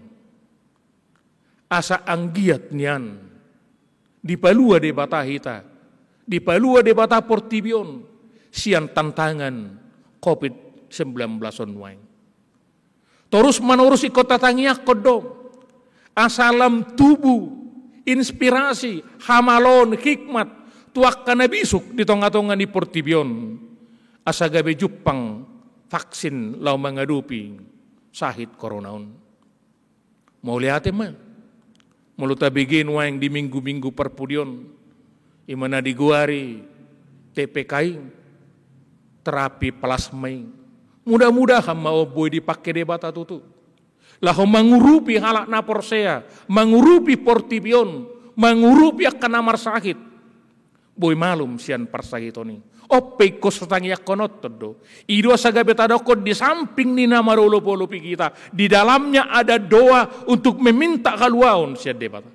asa anggiat nian di palua debata hita, di palua debata portibion, sian tantangan COVID-19 onwaing. Terus menerus ikut tatangyak kodong, asalam tubuh, inspirasi, hamalon, hikmat, tuak kana bisuk di tonga-tonga di portibion, asa gabe jupang vaksin lau mengadupi sahit koronaon. Mau lihat mah? Muluta begin waing di minggu-minggu perpudion imana diguari TPKI terapi plasmai mudah-mudahan mau boy dipakai debata tutu laho mangurupi halak na porsea mangurupi portibion mangurupi akan amar sakit boy malum sian parsagitoni ope kostangi yakonot todo ido sagabe tadokod di samping ni nama rolo-polopi kita di dalamnya ada doa untuk meminta kaluaon sian debata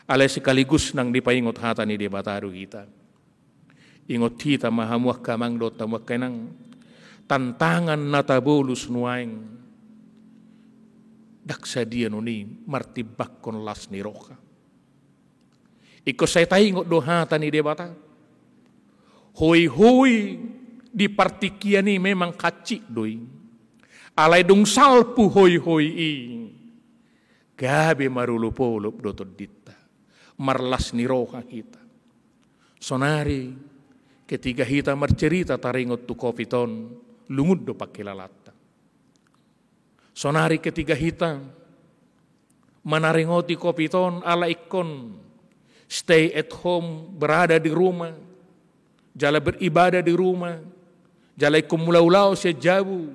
ale sekaligus nang dipaingot hata ni debata adu kita ingot kita mahamuak kamang dota muak kenang tantangan natabulus nuaing daksa dia noni martibak kon las ni roka iko saya taingot do hata ni debata hoi-hoi di partikiani memang kacik doi. Alai dung salpu hoi-hoi i. Gabe marulupolup dotod ditta. Marlas ni roha kita. Sonari ketika kita mercerita taringot tu kopiton lungud do pakilalata. Sonari ketika kita manaringoti kopiton ala ikon stay at home berada di rumah. Jala beribadah di rumah, jala ikut mulau-ulau sejabu,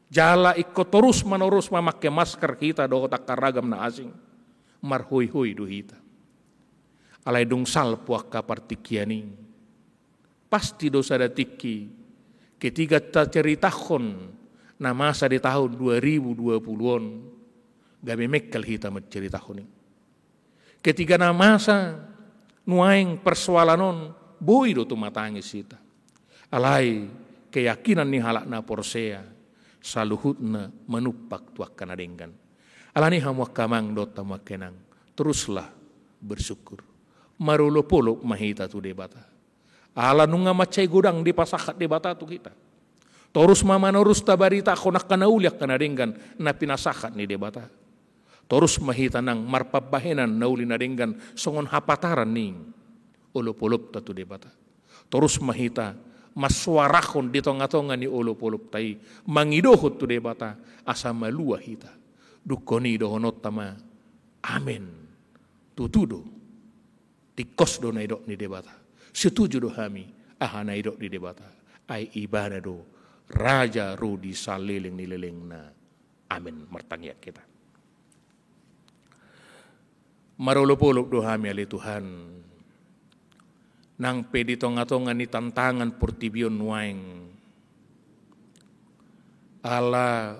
jala ikut terus menerus memakai masker kita doh tak karagam na asing, marhui-hui do hita. Alai dung sal puaka partikiani, pasti dosa datiki, ketika ta ceritahon na masa di tahun 2020-on, gabe mekal hita menceritahon ini. Ketika na masa nuaing persoalanon, boy do tu matangis kita. Alai keyakinan ni halak na porsea saluhutna menupak tuak kanadenggan. Alani hamuak kamang dota makenang teruslah bersyukur. Marulopolok mahita tu debata. Ala nunga macai gudang di pasakat debata tu kita. Terus mama norus tabarita konak kanauliak kanadenggan na pinasakat ni debata. Terus mahita nang marpabahenan nauli nadenggan songon hapataran ning. Olop-olop tatu debata. Terus mahita maswarakon di tonga-tonga ni olop-olop tai mangidohot tu debata asa malua hita. Dukoni dohonot tama. Amen. Tutudo. Tikos do naidok ni debata. Setuju do hami ahana idok di debata. Ai ibana do raja rudi saliling nililing na. Amen. Mertangiat kita. Marolop-olop do hami ali Tuhan. Nang pedi tonga-tonga ni tantangan portibion nuaing. ala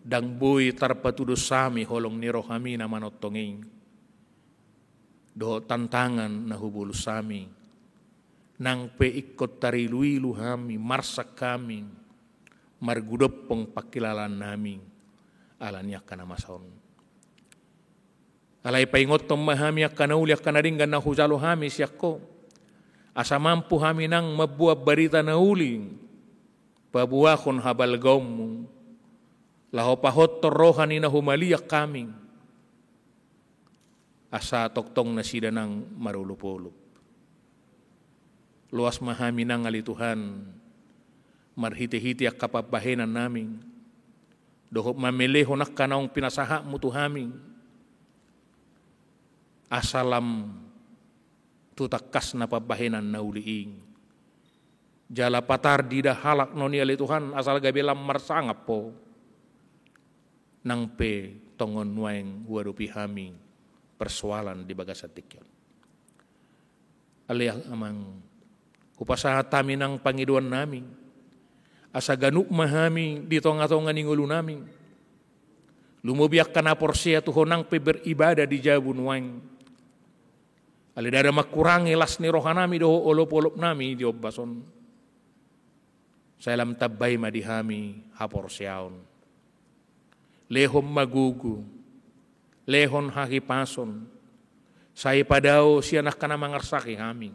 dang boy tarpatudo sami holong ni rohami na manotonging. Do tantangan na hubul sami. Nang peikot tariluilu hami, marsak kami, margudopong pakilalan nami, alanya kana mason. Alay paingot tong mahami akana uli akana ringgan na hujalo hami siyako. Asa mampu hami nang mabuab barita na uli. Pabuakon habal gaum. Laho pahot rohan ni na humaliak kami. Asa toktong na sida ng marulupulup. Luas mahami nang alituhan. Marhiti-hiti ak kapabahenan namin. Dohop mameleho nak kanaong pinasaha mo tuhaming. Asalam tutakas na pabahenan na uliing. Jala patar dida halak noni alituhan asal gabilam marsangap po. Nang pe tongon nueng warupi hami persoalan di bagasatik yan. Aliyah amang hupasahat kami ng pangiduan namin. Asa ganuk mahami di tonga-tonga ningulo namin. Lumubiak ka na porsiya tuhonang pe beribadah di jabun wang. Alidada makurangi las ni rohanami doho olop-olop nami di obbason. Salam tabay madihami haporsyaon. Lehom magugu. Lehon hakipason. Say padao siya nakana mangarsaki haming.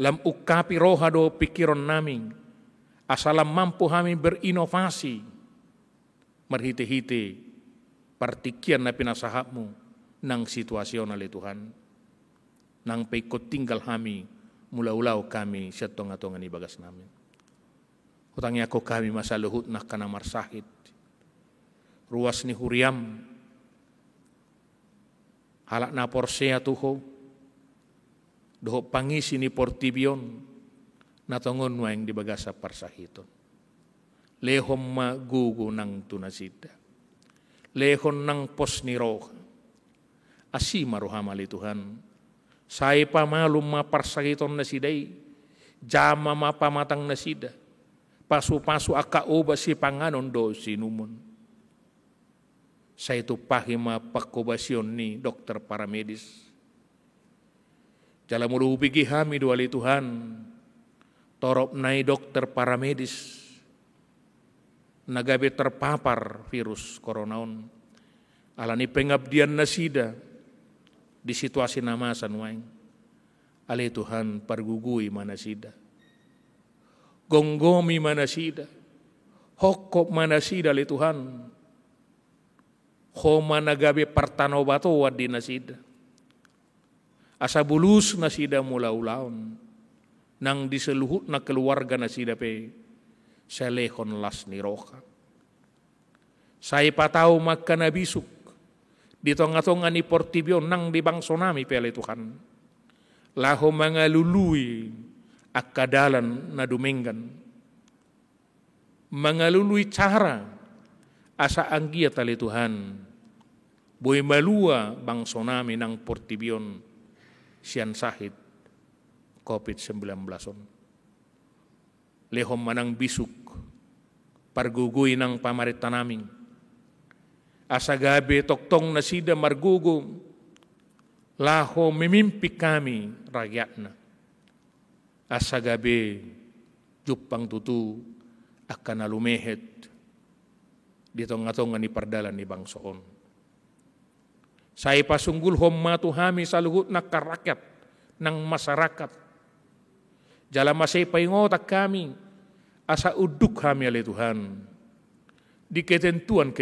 Lam ukapi roha do pikiron naming. Asalam mampu hami berinovasi. Marhite-hite partikian na pinasahapmu nang situasional Tuhan. Nang paikot tinggal kami, mula-ulaw kami siya tonga-tonga ni bagas namin. Hutangnya ko kami masaluhut na kanamar sakit. Ruas ni huriam. Halak na porsea tuho. Doho pangisi ni portibion. Natongon wang di bagasa parsahiton. Lehom magugo ng tunasida. Lehon ng pos ni roha. Asi maruhamali Tuhan. Saya pamalum maparsakiton na siday. Jama mapamatang na sida. Pasu-pasu akauba si panganon do sinumon. Sa ito pahima pakubasyon ni dokter paramedis. Jala mulubigi hami duali Tuhan. Torop nai dokter paramedis. Nagabi terpapar virus koronaon. Alani pengabdian na sida. Di situasi namasan wain. Ali Tuhan pargugui mana sida. Gonggomi mana sida. Hokop mana sida ali Tuhan. Homa nagabe partanobato wadi na sida. Asa bulus na sida mula ulaon. Nang diseluhut na keluarga na sida pe. Selehon las ni roka. Saya patau maka nabisuk. Di tonga-tonga ni portibion nang di bangso nami pele Tuhan. Laho mga lului akadalan na dumenggan. Mga lului cara asa anggia tali Tuhan. Boy malua bangso nami nang portibion sian sahid COVID-19. Lehom manang bisuk pargugui nang pamarita naming. Asa gabi toktong na sida margugong. Laho mimimpi kami rakyat na. Asa gabi jupang tutu akan nalumehet. Dito nga ni pardalan ni bangsoon. Sa ipasunggul homatu hami sa luhut na karakyat ng masyarakat. Jala masay paingotak kami. Asa uduk kami ali Tuhan. Di ketentuan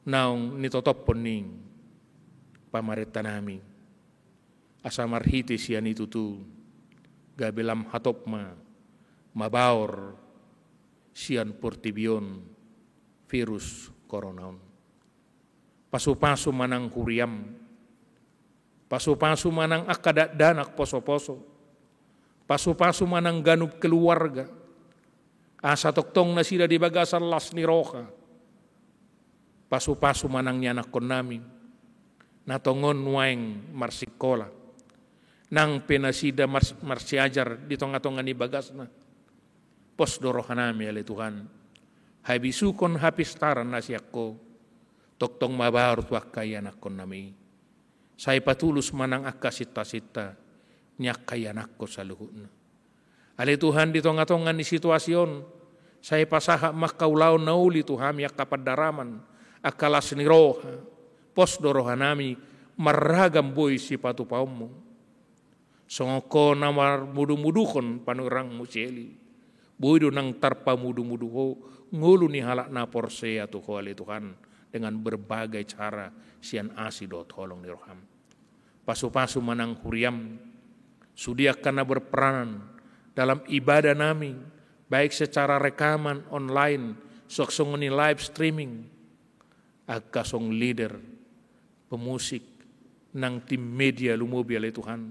naong nitotopon ning pamarita namin. Asa marhiti siya nitutu. Gabilam hatop mabaor siyan portibion virus koronaon. Pasu-pasu manang huriam. Pasu-pasu manang akadadanak poso-poso. Pasu-pasu manang ganup keluarga. Asa toktong na sila di bagasan las ni roka. Pasu-pasu manang nyanak kon namin. Natongon waeng marsikola. Nang penasida marsiajar di tonga-tonga ni bagas na. pos dorohanami ale Tuhan. Hai bisukon hapistaran nasiakko, toktong mabaur tuakkayanakon nami. Saya patulus manang akka sita-sita, nyakkayanakko saluhutna. Ale Tuhan di tonga-tongan di situasion, saya pasaha makkaulaon nauli Tuhan yak kapadaraman, akalas ni roha, pos dorohanami, maragam boy si patu paumu. Songoko namar mudu-mudukon panurang museli. Boy do nang tarpa mudu-muduho, ngulu ni halak na porse atu ko ale Tuhan, dengan berbagai cara sian asidot holong ni roham. Pasu-pasu manang huriam, sudia karena berperanan dalam ibadah nami, baik secara rekaman online, soksongoni live streaming, agkasong leader, pemusik, nang tim media lumobi ale Tuhan,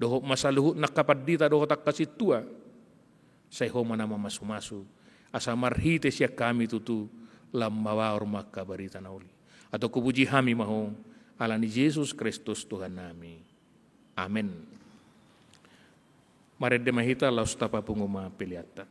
dohok masaluhut nakapadita dohok tak kasih tua, saya ho manama masu-masu, asa marhite siya kami tutu, lambawa maka barita nauli, atau kupuji hami maho, alani Yesus Kristus Tuhan nami. Amin. Mari demahita laus tapa punguma piliata.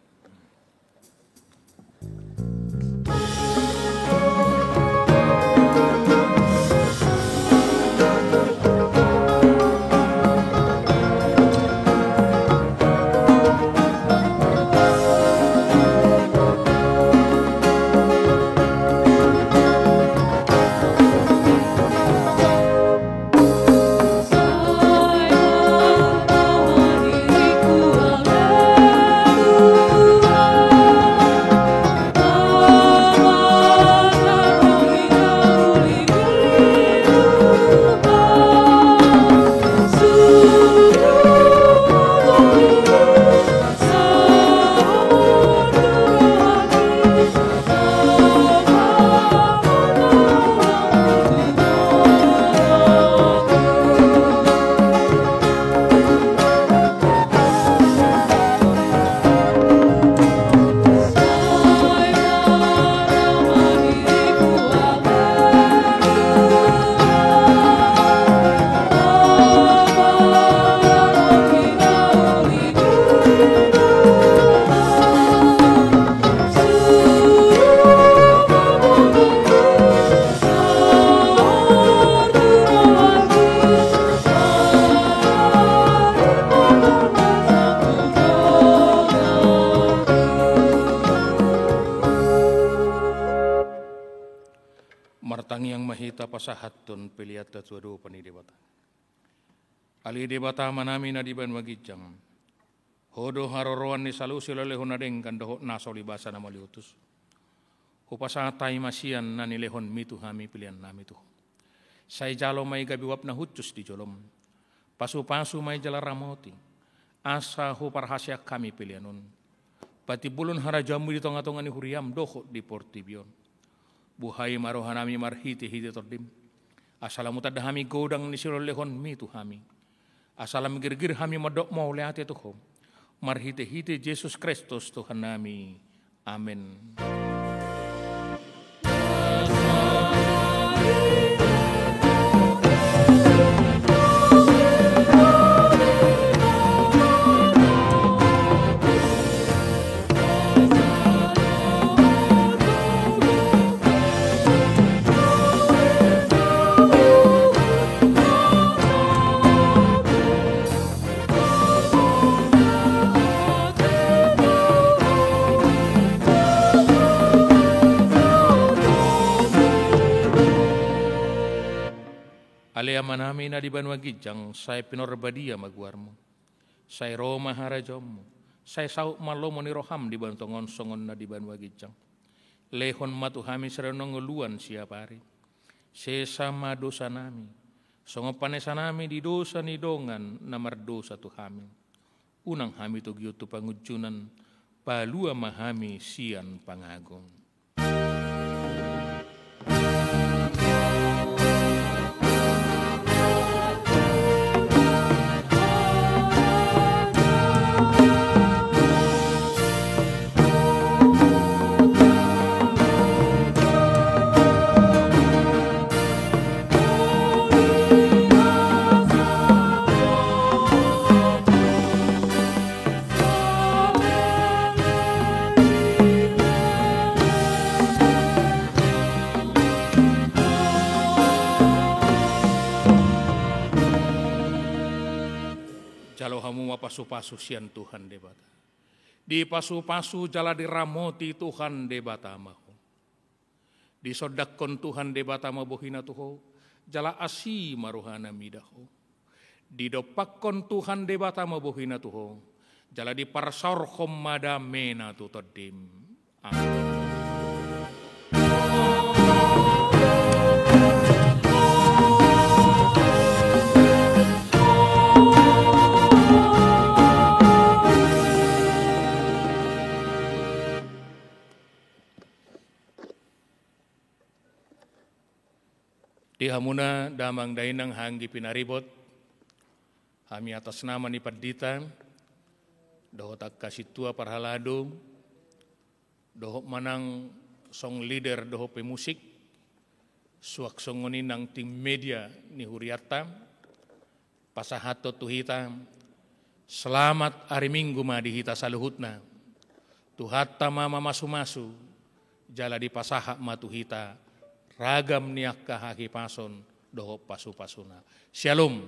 Pasahatun piliata tuadu pani debata. Ali debata manami na diban magijang. Hodo haroroan ni salusi lelehon nadeng kan doho nasoli basa na maliutus. Hupasatay masian na nilehon mitu hami pilihan nami tu. Say jalo may gabiwap na hutus di jolom. Pasu-pasu may jala ramoti. Asa huparhasya kami pilihanon. Pati bulon harajamu di tonga-tonga ni huriam doho di portibion. Buhay marohanami marhiti-hiti tordim. Asalamu tadahami godang ni sirolehon mi tu hami. Asalam girgir hami madok mau leate tuho. Marhiti-hiti Yesus Kristus Tuhan nami. Amin. Alea manami na di banwagijang, say pinorbadia magwarmo. Say Roma harajommo. Say sauk malomo ni roham di bantongon songon na di banwagijang. Lehon matuhami serenong nguluan siapari. Sesama dosa nami. Songo panesa nami di dosa ni dongan namar dosa tuhami. Unang hami tu giyutu pangujunan. Palua mahami sian pangagong. jalo hamu pasu-pasu sian Tuhan debata. Di pasu-pasu jala diramoti Tuhan debata mahu. Di sodakon Tuhan debata mabuhina tuho, jala asi maruhana midaho. Di dopakon Tuhan debata mabuhina tuho, jala di parsor mada mena tu todim. Amin. Di hamuna damang dainang hanggi pinaribot, kami atas nama ni Pardita, doho tak kasih tua parhalado, doho manang song leader doho pemusik, suak songoni nang tim media ni Huriata, pasahato tuhita, selamat hari Minggu ma dihita saluhutna, tuhata mama masu-masu, jala di pasahak matuhita, ragam niak kahaki pason doho pasu-pasuna. Shalom.